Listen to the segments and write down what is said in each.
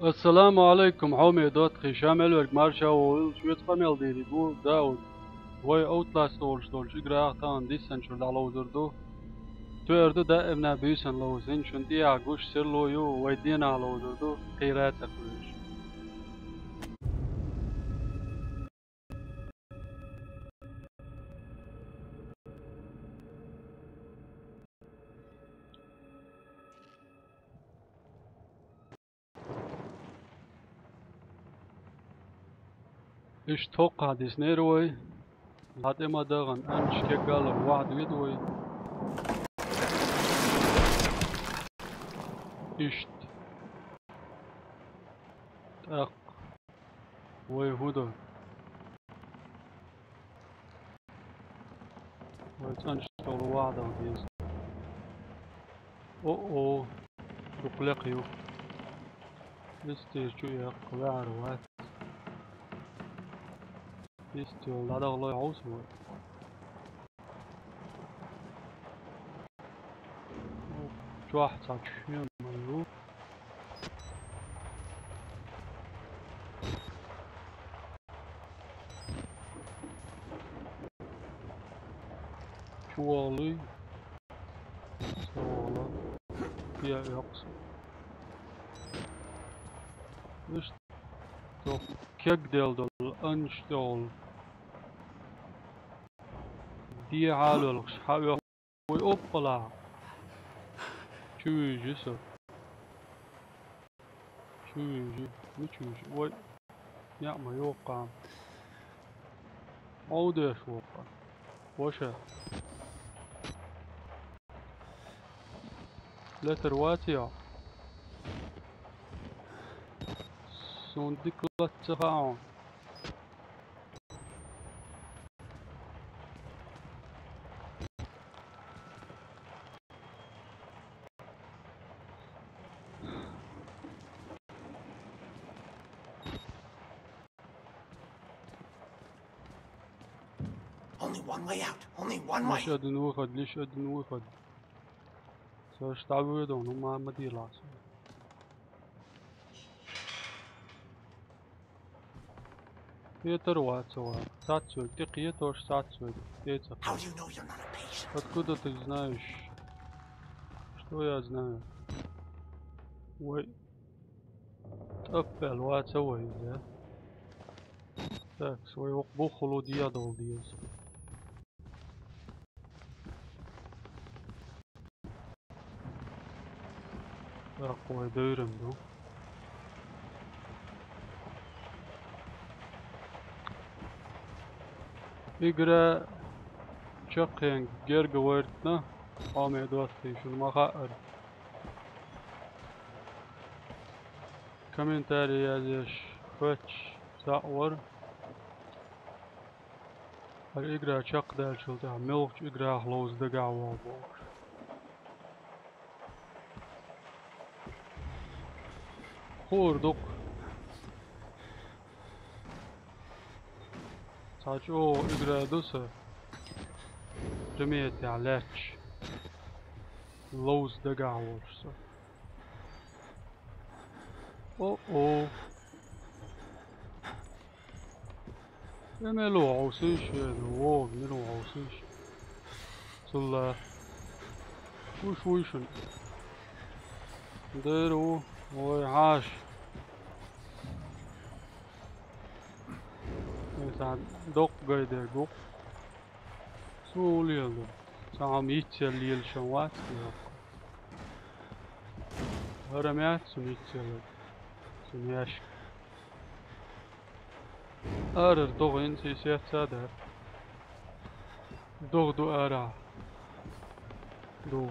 السلام عليكم حميدات خشامل ورقمارشا وشوية قميل ديري بو داود وي اوتلاست اولش اقرا تان ديسن شو دالو زردو تردو دا ابنا بيسن لو زين شنتي عقوش سر لو يو ويدينا لو زردو قيرات اخوش ايش توقع ديسنيروي هات اما داغن انش كيقال واحد ويدوي اشت اق وي هدو ويتانش تولو واحد وديز او دقلقيو استير شو يق وعروات استير لا دغلو عوسو شو واحد صار شنو مايو شوالي سوالا يا يقص وش تو كيك ديل دول انشتول دي عالولكش حاوي وي اوبلا شو يجسر شو يجي مش وي يا ما يوقع عودة شوقع وشا لا ترواتيا صندوق لا تفاعل Only one way out. Only one way. ليش أدن وخد ليش أدن وخد سوش تعودون وما مدير لاسو يتروات سوا ساتسو تقية توش ساتسو How do you know you're not a patient? откуда ты знаешь что я знаю وي تقبل واتسوي ذا так свой бухлу дьявол диез أقوى ديرم دو إجرا شقين جرج وردنا قام دوتي شو المخاطر كمين تاري يازش فتش ساور الإجرا شق دال شو تاع ملك إجرا خلوز دقع وابور خوردق ساچو إجرا دوسه جميع تعلاتش لوز دقع ورسه او ملو عوسيش هذا ملو عوسيش صلا وشويشن ديرو ويعاش مثلا دق قيدة دق سولي هذا سام يتسل يلشوات هرمات سن يتسل سن ياشك أرر دغين سيسيات سادر دغ دو أرع دغ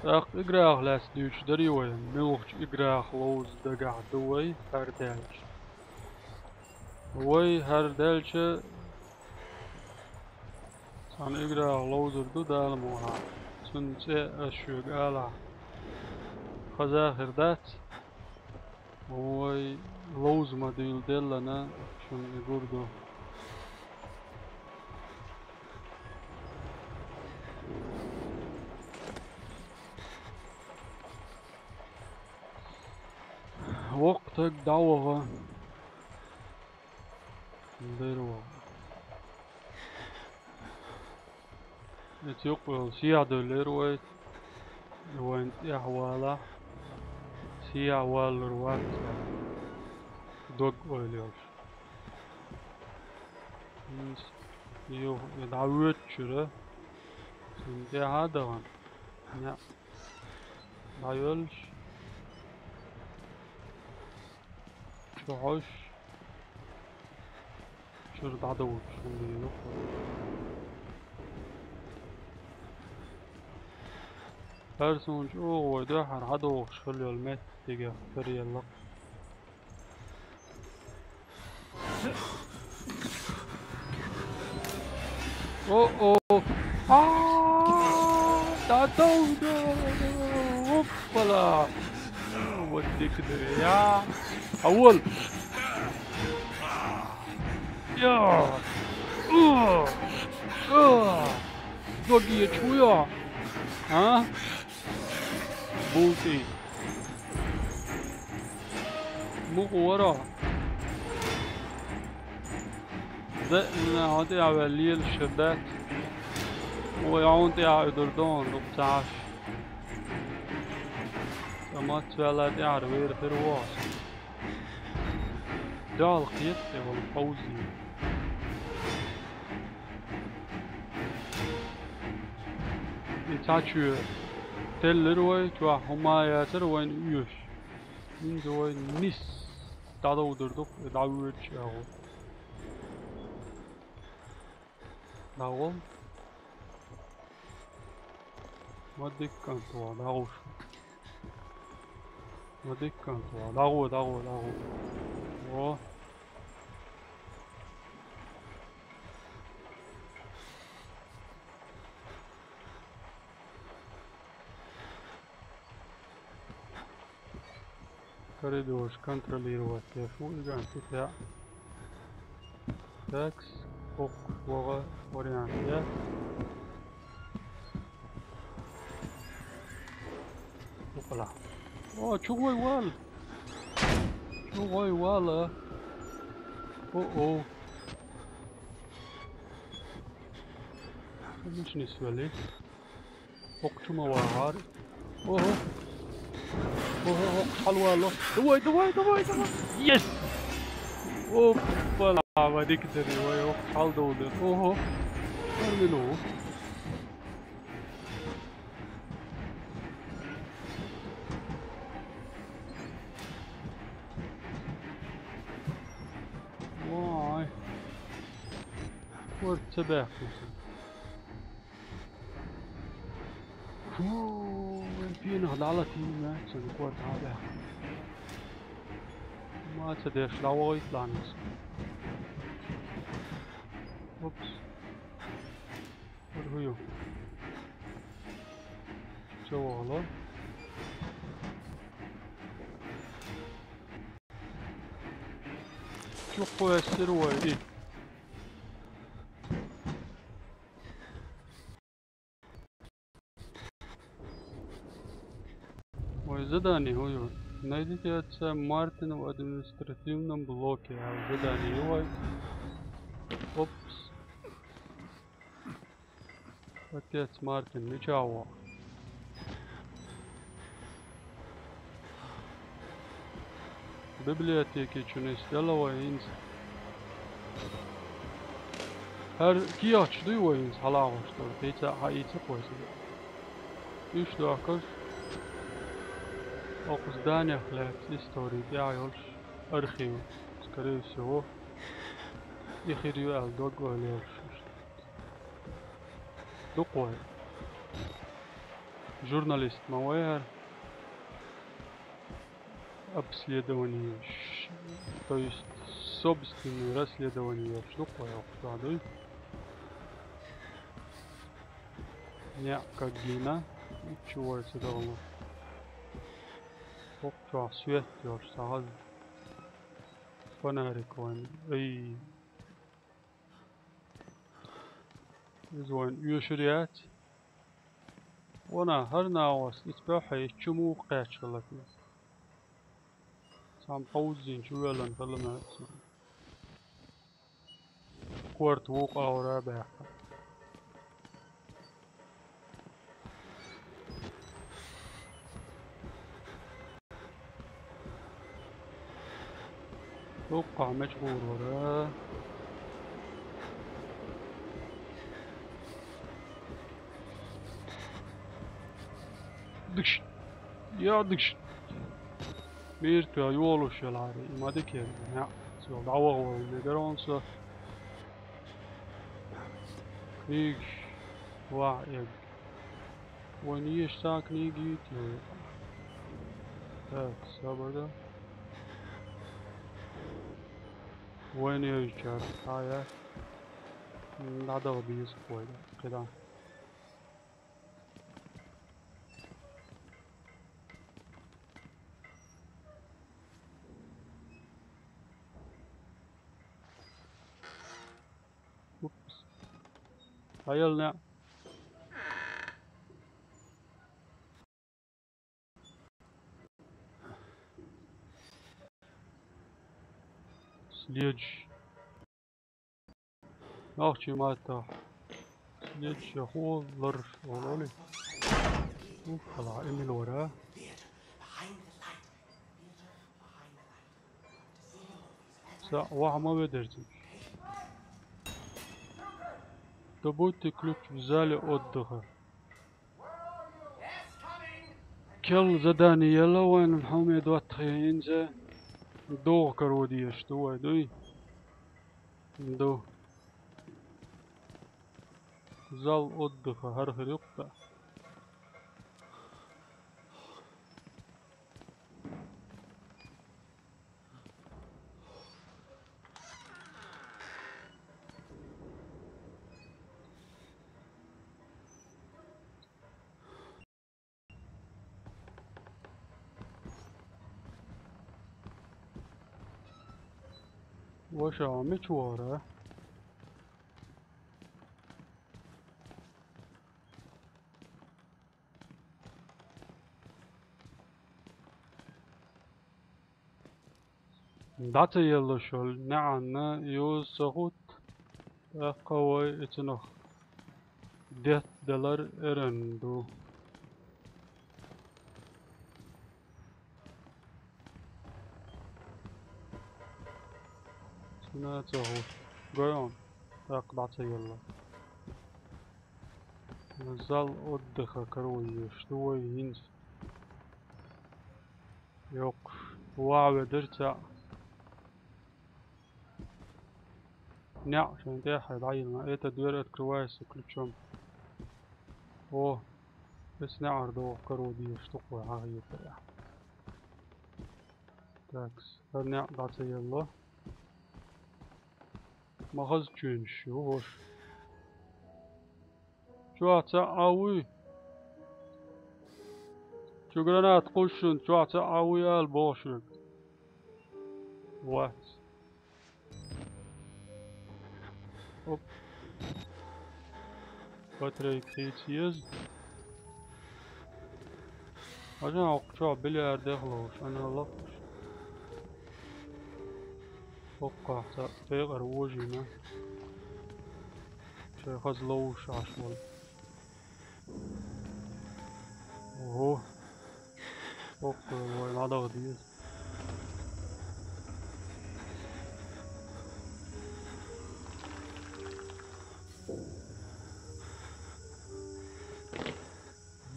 اق اقراغ لاس دوش دريوي ملوش اقراغ لوز دقع دوي هردالش وي هردالش سان اقراغ لوزر دو دالموها سن سي اشوق آلا خزاخر دات وي لوز ما ديل دلنا شن يقردو تك دعوة نديرو يتيقوا سيع دوليرويت وين يحوالا سيع والروات دوغ اويليوش يو يدعوت شره سنتي هادوان يا دعيولش شوحوش شر دعدوش اللي يلقوا هرسون شو ودوحر عدوش خليو الميت تيجا فري اللق اوه تعتودا اوبلا وديك يا اول يا دوغي شويا ها بوتي مو ورا زقنا عادي عوالي الشبات ويعونتي عقدردون وبتاعش سمات فعلاتي عروير في رواس دا القيتي والفوزي انتاچو تل روي توا هما ياتر وين يوش من زوي نيس دادو دردوك دعوت شاو داول وديك كانتوا داوش وديك كانتوا داو و коридор контролировать я фулган тут такс ок вора вариант я опла о чугой вал чугой вала о مش نسوى لي وقت ما وهار اوه حلوة له دواي يس اوبا ما ديك دري وقت حال دولر اوه ارملو واي ورد سباح وين فينا هذا تيم سنقول هذا ما تدري شلون يطلع نفسه اوبس هو شغله شوفوا السروة دي задание ой найдите отца Мартина в административном блоке задание ой опс отец Мартин ничего библиотеки чунестела وينز her ki açdı وينز hala açdı teyze hayıtı koysun üç dakika اوقس دانيا خلات ستوري داعيولش ارخيو سكريو سو يخيريو الدوغ وليولش دوقوي журналист мауэр обследование то есть собственное расследование доقوي اوقس не как гина чего это давно وقتها سويت يوش سهل فنارك وين اي زوين يوشريات وانا هرنا واس اتباحي يتشمو قاتش غلطني عم حوزين شو يلا نكلمها كورت وقع ورابع وقع مجبور وراه دكش يا دكش ميرتا يولوش العاري ما دكير يا سو دعوة ونقرونسا كنيج واعيق ونيشتاك نيجي تيو هاك سابدا وين يجار هايا نعدا بيس بويدا كده اوبس هايلنا سليج اخشي ماتا سليج يخوض لر ولولي اوف طلع امي لوراه Theater, behind the light. Theater, behind the light. سا واحد ما بدرتي تبوتي كلوك بزالي أدخل كل زداني يلا وين الحومي دوات خيينزا دو كروديش دو دوي دو زال أدخل هر خريقتا وش عمش ورا دعت يلا شول نعنا يوسخوت قوي اتنخ ديت دلار ارندو سنا تهوت قيون دعت يلا نزال أدخل كرويش دوي هنز يوق واعي درتا نع عشان ده حيضعيلنا ايه تدوير كروايس كل شم اوه بس نعر دو كرو دي اشتقوا هاي طريقة تاكس هرنع دعتي يلا ما خز جون شو هوش شو عتعاوي شو قرنات قشن شو عتعاوي البوشك وات اوب فترة كريتيز عشان اقشع بلي اردخلوش انا لقش وقع تغير وجهنا شي خزلوش عشوال اوه وقع وين هذا غدير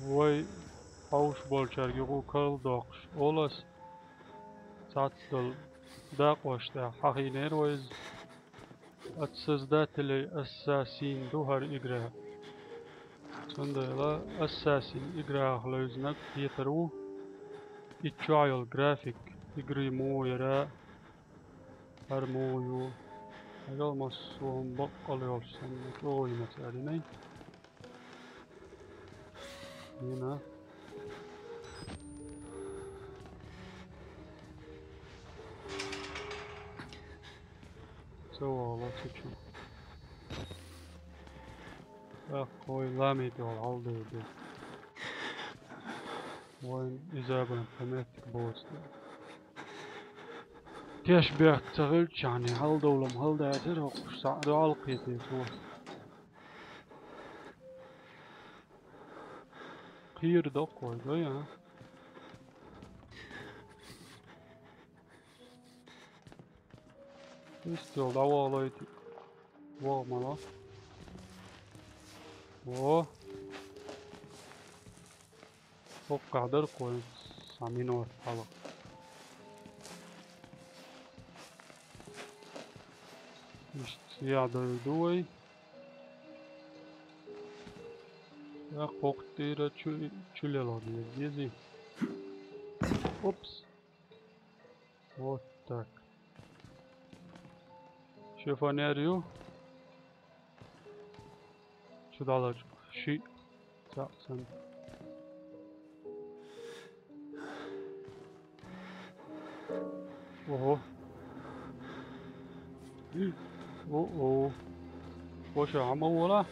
وي حوش بولشارجي غو كل داقش اولس تعطل داق واشتا حقينير ويز اتسزدات لي اساسين دوهر اقرا تندلا اساسين اقرا خلوزنك يترو اتشايل جرافيك يقري مو يرا هر مو يو اقل مصوهم بقل يولسن اوي متعلمين هنا سوى والله تشو اخوي لامي دول عالدو دو وين إذا بنا فماتك بوست تشبه تغلش يعني هل دولم هل داتر وقش سعدو عالقيتي سوا قير دقوي دويا استيل دوالايتي واغملا واه وقع درقوي سامينور حلق اشتيادر دوي يا قوقتيرا چوليلا ديزي اوبس вот так شوفانيريو شو دالج شي تاعسن اوه اوه وش عموله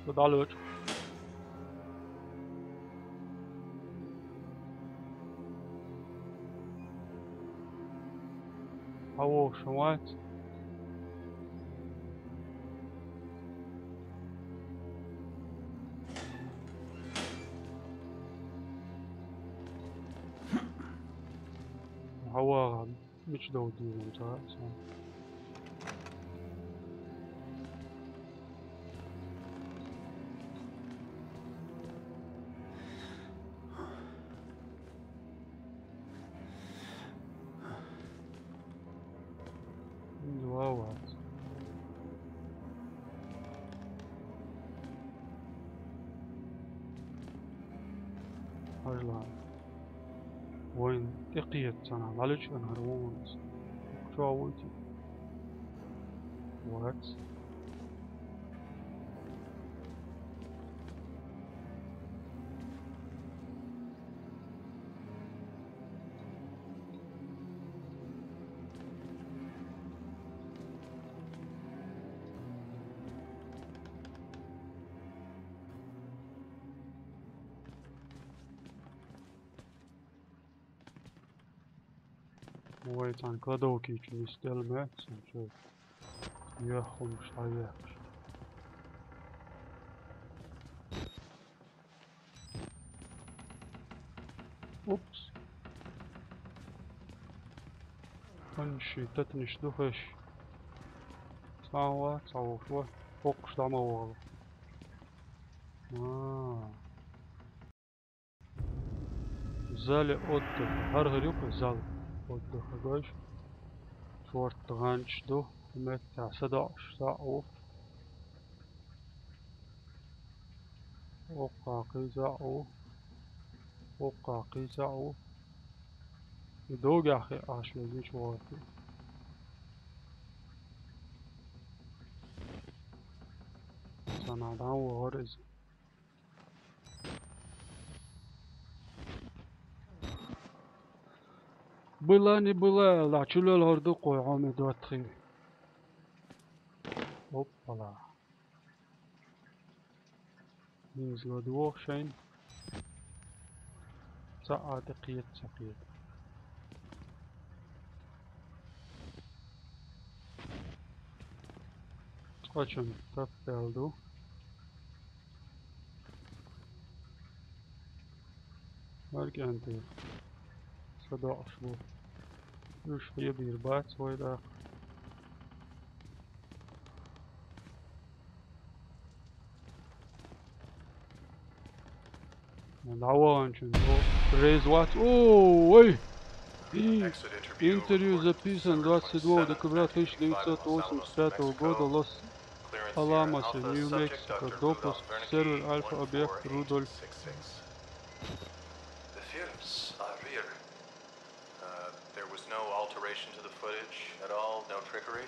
شو دالج هو شوات هو مش دودي ممتاز واو هجلا وين تقيت أنا معلش أنا هرمون شو عويتي وات ويت عن كادوكي كي يستلم أحسن شوف ياخم شايخ أوبس تنشي تتنش دخش ساوا تعوفوا فوقش دعما والله زالي أدخل هرهر يوك زال أدخل باش شورت غانش دو متى 11 ساعة وقاقي زعو وقاقي زعو يدوق يا أخي أشلي شوارتي سنعدان وغرز была не была لا чулел هردو قوي عامي دواتخي هوبلا ننزلو دوغ شين ساعة دقيقة سقيت قاچم تفلدو مركي انتي صدا أشبو يوش يبير بات ويدا العوان شنو ريز وات اوه وي Интервью записан 22 декабря 1985 года в Лос-Аламосе, Нью-Мексико. Допуск сервер Альфа-объект Рудольф. The films are real. There was no alteration to the footage at all, no trickery?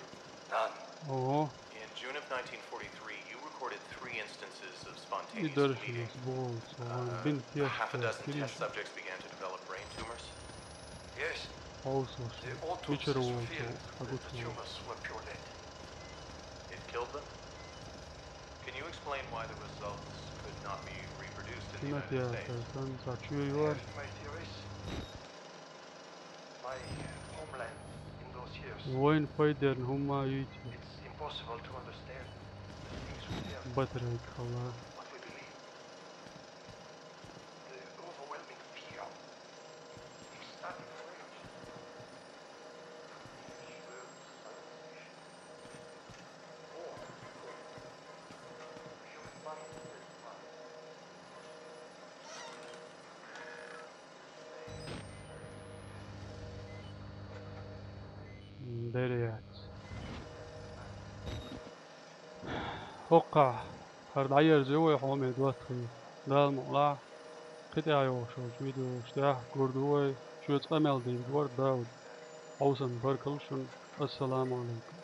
None. Ого. In June of 1943, you recorded 3 instances of spontaneous Идешь bleeding. Half a dozen test subjects began to develop brain tumors. Yes. The autopsies revealed that the tumors were pure lead. It killed them? Can you you explain why the results could not be reproduced in the كيما United States? تيعرفون تعطيو يوار My theories. My homeland in those years. وين فايدر هما يجي It's impossible to understand the things we hear, بطريق الله what we believe. The overwhelming fear. Ecstatic rage. War. Human body is one. دريات وقع هرد عير جوي حومي دواتخي دال مقلع قطع يوشو جويدو اشتاح قردوي شوية أمل دين دور داود حوسن بركلشن السلام عليكم